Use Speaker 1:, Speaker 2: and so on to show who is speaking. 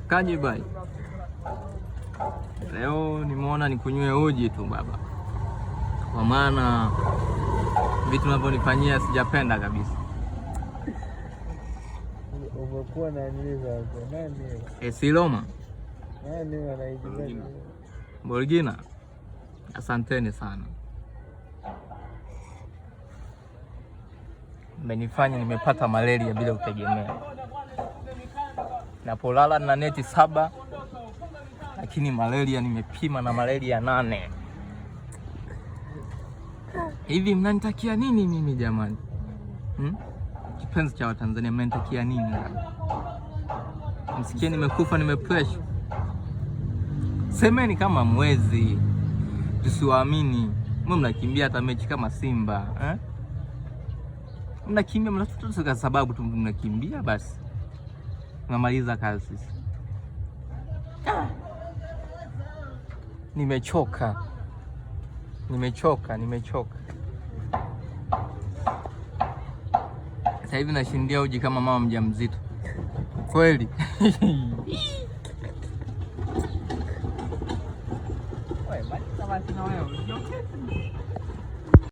Speaker 1: Kaji bai. Leo nimeona nikunywe uji tu baba, kwa maana vitu unavyonifanyia sijapenda kabisa.
Speaker 2: Umekuwa na nini sasa? Nani?
Speaker 1: Siloma.
Speaker 2: Nani wanaijiza?
Speaker 1: Borgina. Asanteni sana. Mmenifanya nimepata malaria bila kutegemea. Napolala na neti 7, lakini malaria nimepima na malaria 8. Hivi mnanitakia nini mimi jamani? Kipenzi cha Watanzania, mnanitakia nini? Msikie nimekufa, nimepressure. Semeni kama mwezi. Tusiwaamini. Mwe mnakimbia hata mechi kama Simba, Mnakimbia mnatafuta kwa sababu tu mnakimbia basi. Tunamaliza kazi sisi. Nimechoka. Sasa hivi nashindia uji kama mama mjamzito. Kweli. Wewe bali kama wewe.